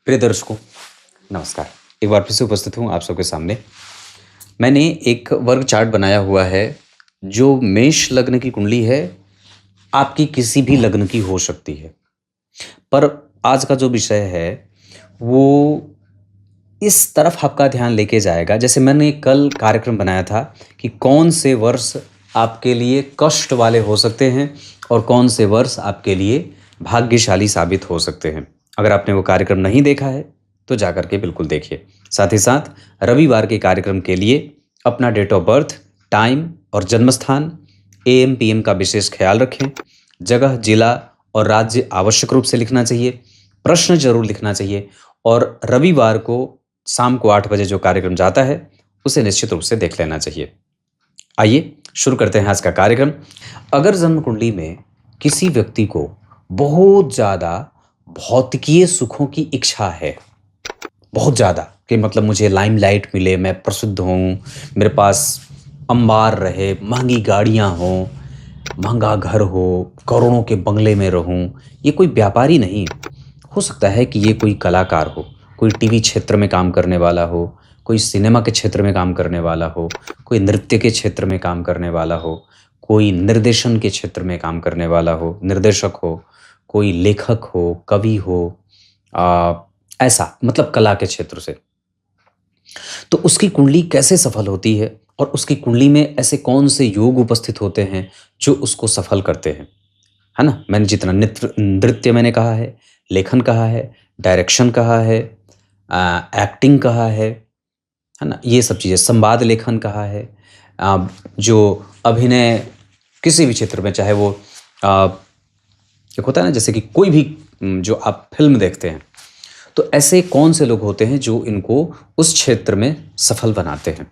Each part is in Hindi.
प्रिय दर्शकों, नमस्कार। एक बार फिर से उपस्थित हूँ आप सबके सामने। मैंने एक वर्ग चार्ट बनाया हुआ है, जो मेष लग्न की कुंडली है, आपकी किसी भी लग्न की हो सकती है। पर आज का जो विषय है, वो इस तरफ आपका ध्यान लेके जाएगा। जैसे मैंने कल कार्यक्रम बनाया था कि कौन से वर्ष आपके लिए कष्ट वाले हो सकते हैं और कौन से वर्ष आपके लिए भाग्यशाली साबित हो सकते हैं। अगर आपने वो कार्यक्रम नहीं देखा है तो जाकर के बिल्कुल देखिए। साथ ही साथ रविवार के कार्यक्रम के लिए अपना डेट ऑफ बर्थ, टाइम और जन्म स्थान, एएम पीएम का विशेष ख्याल रखें। जगह, जिला और राज्य आवश्यक रूप से लिखना चाहिए। प्रश्न जरूर लिखना चाहिए। और रविवार को शाम को 8 बजे जो कार्यक्रम जाता है, उसे निश्चित रूप से देख लेना चाहिए। आइए शुरू करते हैं आज का कार्यक्रम। अगर जन्म कुंडली में किसी व्यक्ति को बहुत ज़्यादा भौतिकीय सुखों की इच्छा है, बहुत ज़्यादा, कि मतलब मुझे लाइमलाइट मिले, मैं प्रसिद्ध हूँ, मेरे पास अंबार रहे, महंगी गाड़ियाँ हों, महंगा घर हो, करोड़ों के बंगले में रहूं। ये कोई व्यापारी नहीं, हो सकता है कि ये कोई कलाकार हो, कोई टीवी क्षेत्र में काम करने वाला हो, कोई सिनेमा के क्षेत्र में काम करने वाला हो, कोई नृत्य के क्षेत्र में काम करने वाला हो, कोई निर्देशन के क्षेत्र में काम करने वाला हो, निर्देशक हो, कोई लेखक हो, कवि हो, ऐसा मतलब कला के क्षेत्र से। तो उसकी कुंडली कैसे सफल होती है और उसकी कुंडली में ऐसे कौन से योग उपस्थित होते हैं जो उसको सफल करते हैं, है ना। मैंने जितना नृत्य मैंने कहा है, लेखन कहा है, डायरेक्शन कहा है, एक्टिंग कहा है ना, ये सब चीज़ें, संवाद लेखन कहा है, जो अभिनय किसी भी क्षेत्र में, चाहे वो एक होता है ना, जैसे कि कोई भी जो आप फिल्म देखते हैं, तो ऐसे कौन से लोग होते हैं जो इनको उस क्षेत्र में सफल बनाते हैं।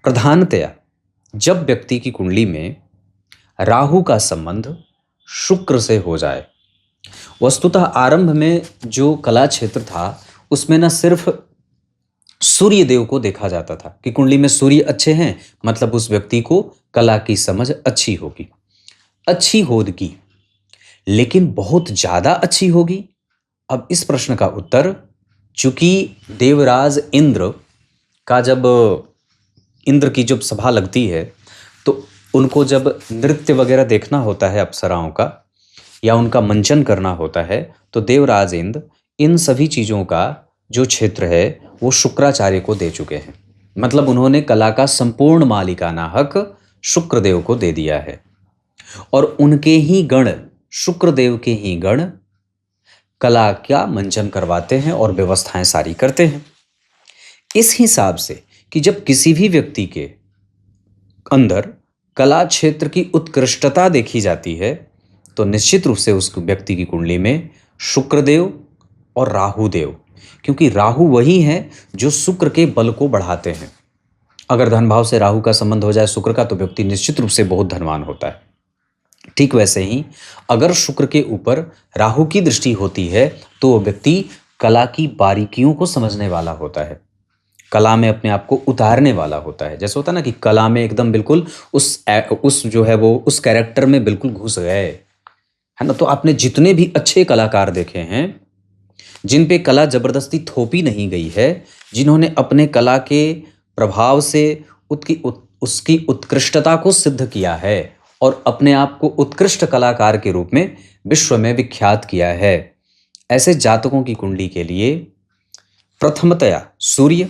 प्रधानतया जब व्यक्ति की कुंडली में राहु का संबंध शुक्र से हो जाए। वस्तुतः आरंभ में जो कला क्षेत्र था, उसमें न सिर्फ सूर्य देव को देखा जाता था कि कुंडली में सूर्य अच्छे हैं, मतलब उस व्यक्ति को कला की समझ अच्छी होगी, अच्छी होगी, लेकिन बहुत ज्यादा अच्छी होगी। अब इस प्रश्न का उत्तर, चूंकि देवराज इंद्र का जब इंद्र की जब सभा लगती है, तो उनको जब नृत्य वगैरह देखना होता है अप्सराओं का, या उनका मंचन करना होता है, तो देवराज इंद्र इन सभी चीज़ों का जो क्षेत्र है वो शुक्राचार्य को दे चुके हैं। मतलब उन्होंने कला का संपूर्ण मालिकाना हक शुक्रदेव को दे दिया है, और उनके ही गण, शुक्रदेव के ही गण कला का मंचन करवाते हैं और व्यवस्थाएं सारी करते हैं। इस हिसाब से कि जब किसी भी व्यक्ति के अंदर कला क्षेत्र की उत्कृष्टता देखी जाती है, तो निश्चित रूप से उस व्यक्ति की कुंडली में शुक्रदेव और राहुदेव, क्योंकि राहु वही है जो शुक्र के बल को बढ़ाते हैं। अगर धन भाव से राहु का संबंध हो जाए शुक्र का, तो व्यक्ति निश्चित रूप से बहुत धनवान होता है। ठीक वैसे ही अगर शुक्र के ऊपर राहु की दृष्टि होती है, तो वह व्यक्ति कला की बारीकियों को समझने वाला होता है, कला में अपने आप को उतारने वाला होता है। जैसे होता है ना कि कला में एकदम बिल्कुल उस जो है वो उस कैरेक्टर में बिल्कुल घुस गए, है ना। तो आपने जितने भी अच्छे कलाकार देखे हैं, जिन पे कला जबरदस्ती थोपी नहीं गई है, जिन्होंने अपने कला के प्रभाव से उसकी उत्कृष्टता को सिद्ध किया है और अपने आप को उत्कृष्ट कलाकार के रूप में विश्व में विख्यात किया है, ऐसे जातकों की कुंडली के लिए प्रथमतया सूर्य,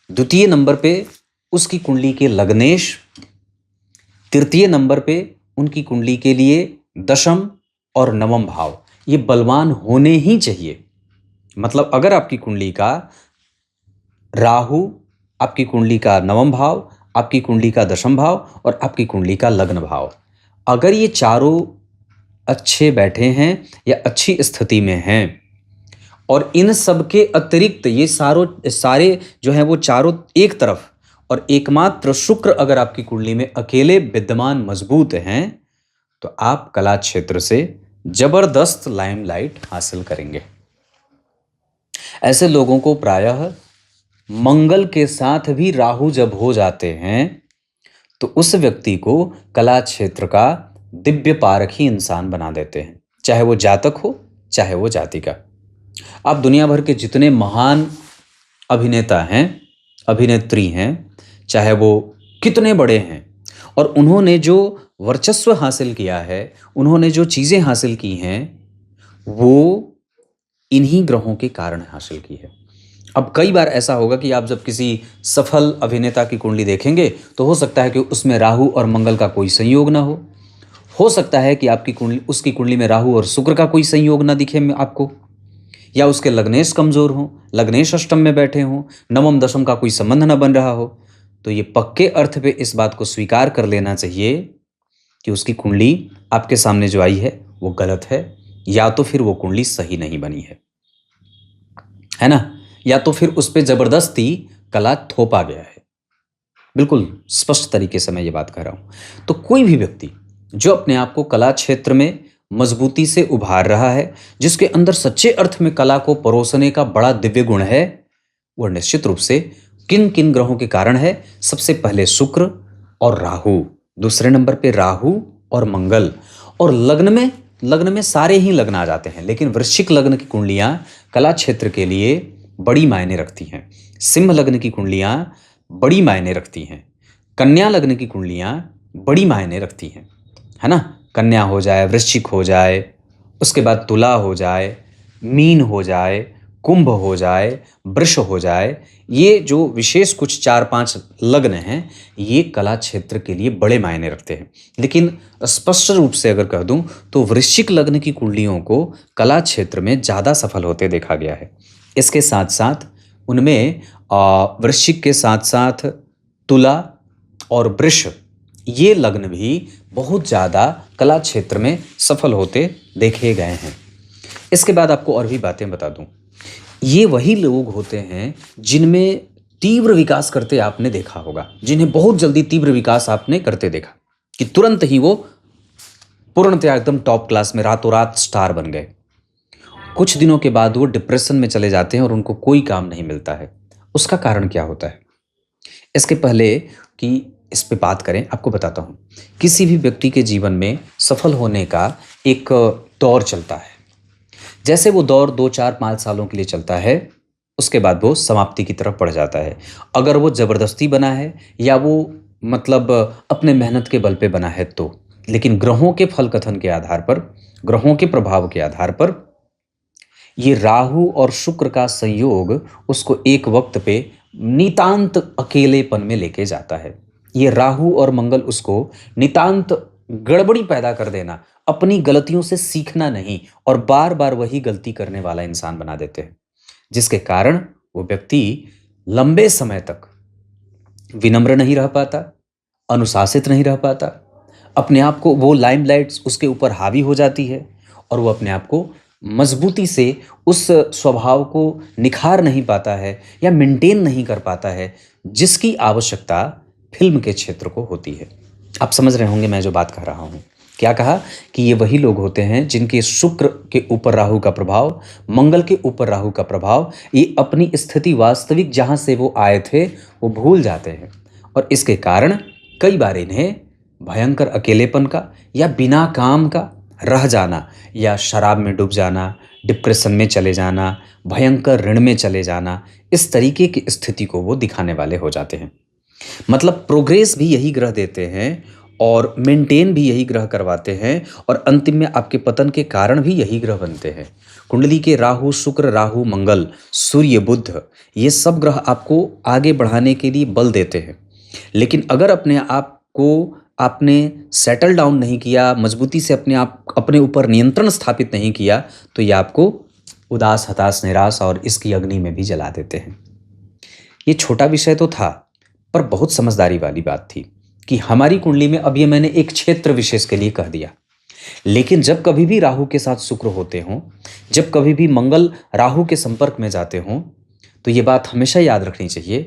द्वितीय नंबर पे उसकी कुंडली के लग्नेश, तृतीय नंबर पे उनकी कुंडली के लिए दशम और नवम भाव, ये बलवान होने ही चाहिए। मतलब अगर आपकी कुंडली का राहु, आपकी कुंडली का नवम भाव, आपकी कुंडली का दशम भाव और आपकी कुंडली का लग्न भाव, अगर ये चारों अच्छे बैठे हैं या अच्छी स्थिति में हैं, और इन सब के अतिरिक्त ये सारे जो हैं वो चारों एक तरफ, और एकमात्र शुक्र अगर आपकी कुंडली में अकेले विद्यमान मजबूत हैं, तो आप कला क्षेत्र से जबरदस्त लाइमलाइट हासिल करेंगे। ऐसे लोगों को प्रायः मंगल के साथ भी राहु जब हो जाते हैं, तो उस व्यक्ति को कला क्षेत्र का दिव्य पारखी इंसान बना देते हैं, चाहे वो जातक हो चाहे वो जातिका। आप दुनिया भर के जितने महान अभिनेता हैं, अभिनेत्री हैं, चाहे वो कितने बड़े हैं, और उन्होंने जो वर्चस्व हासिल किया है, उन्होंने जो चीज़ें हासिल की हैं, वो इन्हीं ग्रहों के कारण हासिल की है। अब कई बार ऐसा होगा कि आप जब किसी सफल अभिनेता की कुंडली देखेंगे तो हो सकता है कि उसमें राहु और मंगल का कोई संयोग ना हो सकता है कि आपकी कुंडली, उसकी कुंडली में राहु और शुक्र का कोई संयोग ना दिखे आपको, या उसके लग्नेश कमजोर हों, लग्नेश अष्टम में बैठे हों, नवम दशम का कोई संबंध न बन रहा हो। तो ये पक्के अर्थ पे इस बात को स्वीकार कर लेना चाहिए कि उसकी कुंडली आपके सामने जो आई है वो गलत है, या तो फिर वो कुंडली सही नहीं बनी है ना, या तो फिर उस पर जबरदस्ती कला थोपा गया है। बिल्कुल स्पष्ट तरीके से मैं ये बात कह रहा हूं। तो कोई भी व्यक्ति जो अपने आप को कला क्षेत्र में मजबूती से उभार रहा है, जिसके अंदर सच्चे अर्थ में कला को परोसने का बड़ा दिव्य गुण है, वह निश्चित रूप से किन किन ग्रहों के कारण है? सबसे पहले शुक्र और राहु, दूसरे नंबर पे राहु और मंगल, और लग्न में सारे ही लग्न आ जाते हैं, लेकिन वृश्चिक लग्न की कुंडलियां कला क्षेत्र के लिए बड़ी मायने रखती हैं। सिंह लग्न की कुंडलियां बड़ी मायने रखती हैं। कन्या लग्न की कुंडलियां बड़ी मायने रखती हैं, है ना। कन्या हो जाए, वृश्चिक हो जाए, उसके बाद तुला हो जाए, मीन हो जाए, कुंभ हो जाए, वृष हो जाए, ये जो विशेष कुछ 4-5 लग्न हैं, ये कला क्षेत्र के लिए बड़े मायने रखते हैं। लेकिन स्पष्ट रूप से अगर कह दूं तो वृश्चिक लग्न की कुंडलियों को कला क्षेत्र में ज़्यादा सफल होते देखा गया है। इसके साथ साथ उनमें वृश्चिक के साथ साथ तुला और वृष, ये लग्न भी बहुत ज़्यादा कला क्षेत्र में सफल होते देखे गए हैं। इसके बाद आपको और भी बातें बता दूं, ये वही लोग होते हैं जिनमें तीव्र विकास करते आपने देखा होगा, जिन्हें बहुत जल्दी तीव्र विकास आपने करते देखा कि तुरंत ही वो पूर्णतया एकदम टॉप क्लास में रातों रात स्टार बन गए। कुछ दिनों के बाद वो डिप्रेशन में चले जाते हैं और उनको कोई काम नहीं मिलता है। उसका कारण क्या होता है? इसके पहले कि इस पे बात करें, आपको बताता हूँ। किसी भी व्यक्ति के जीवन में सफल होने का एक दौर चलता है। जैसे वो दौर 2-4-5 सालों के लिए चलता है, उसके बाद वो समाप्ति की तरफ बढ़ जाता है। अगर वो ज़बरदस्ती बना है या वो मतलब अपने मेहनत के बल पे बना है तो। लेकिन ग्रहों के फल कथन के आधार पर, ग्रहों के प्रभाव के आधार पर, ये राहु और शुक्र का संयोग उसको एक वक्त पे नितांत अकेलेपन में लेके जाता है। ये राहु और मंगल उसको नितांत गड़बड़ी पैदा कर देना, अपनी गलतियों से सीखना नहीं और बार बार वही गलती करने वाला इंसान बना देते हैं, जिसके कारण वो व्यक्ति लंबे समय तक विनम्र नहीं रह पाता, अनुशासित नहीं रह पाता, अपने आप को, वो लाइमलाइट उसके ऊपर हावी हो जाती है और वो अपने आप को मजबूती से उस स्वभाव को निखार नहीं पाता है या मेंटेन नहीं कर पाता है जिसकी आवश्यकता फिल्म के क्षेत्र को होती है। आप समझ रहे होंगे मैं जो बात कर रहा हूँ। क्या कहा कि ये वही लोग होते हैं जिनके शुक्र के ऊपर राहु का प्रभाव, मंगल के ऊपर राहु का प्रभाव, ये अपनी स्थिति वास्तविक जहाँ से वो आए थे वो भूल जाते हैं और इसके कारण कई बार इन्हें भयंकर अकेलेपन का या बिना काम का रह जाना या शराब में डूब जाना, डिप्रेशन में चले जाना, भयंकर ऋण में चले जाना, इस तरीके की स्थिति को वो दिखाने वाले हो जाते हैं। मतलब प्रोग्रेस भी यही ग्रह देते हैं और मेंटेन भी यही ग्रह करवाते हैं और अंतिम में आपके पतन के कारण भी यही ग्रह बनते हैं। कुंडली के राहु, शुक्र, राहु, मंगल, सूर्य, बुध, ये सब ग्रह आपको आगे बढ़ाने के लिए बल देते हैं। लेकिन अगर अपने आप को आपने सेटल डाउन नहीं किया, मजबूती से अपने ऊपर नियंत्रण स्थापित नहीं किया, तो ये आपको उदास, हताश, निराश और इसकी अग्नि में भी जला देते हैं। ये छोटा विषय तो था, पर बहुत समझदारी वाली बात थी कि हमारी कुंडली में, अब ये मैंने एक क्षेत्र विशेष के लिए कह दिया, लेकिन जब कभी भी राहु के साथ शुक्र होते हों, जब कभी भी मंगल राहु के संपर्क में जाते हों, तो ये बात हमेशा याद रखनी चाहिए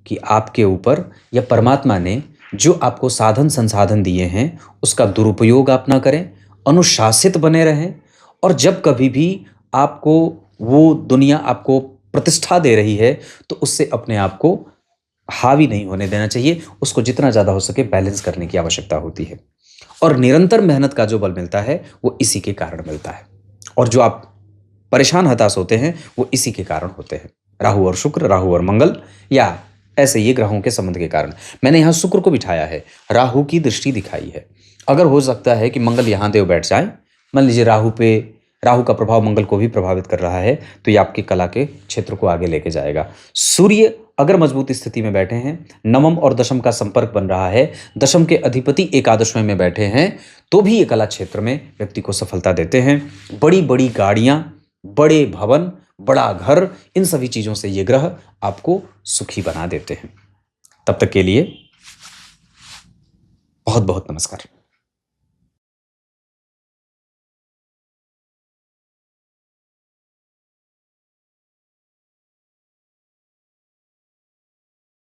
कि आपके ऊपर या परमात्मा ने जो आपको साधन संसाधन दिए हैं उसका दुरुपयोग आप ना करें, अनुशासित बने रहें और जब कभी भी आपको वो दुनिया आपको प्रतिष्ठा दे रही है तो उससे अपने आप को हावी नहीं होने देना चाहिए। उसको जितना ज़्यादा हो सके बैलेंस करने की आवश्यकता होती है और निरंतर मेहनत का जो बल मिलता है वो इसी के कारण मिलता है। और जो आप परेशान हताश होते हैं वो इसी के कारण होते हैं। राहु और शुक्र, राहु और मंगल, या ऐसे ये ग्रहों के संबंध के कारण। मैंने यहाँ शुक्र को बिठाया है, राहु की दृष्टि दिखाई है। अगर हो सकता है कि मंगल यहाँ देव बैठ जाए, मान लीजिए राहु का प्रभाव मंगल को भी प्रभावित कर रहा है, तो ये आपकी कला के क्षेत्र को आगे लेके जाएगा। सूर्य अगर मजबूत स्थिति में बैठे हैं, नवम और दशम का संपर्क बन रहा है, दशम के अधिपति एकादशवें में बैठे हैं, तो भी ये कला क्षेत्र में व्यक्ति को सफलता देते हैं। बड़ी बड़ी गाड़ियां, बड़े भवन, बड़ा घर, इन सभी चीजों से ये ग्रह आपको सुखी बना देते हैं। तब तक के लिए बहुत बहुत नमस्कार।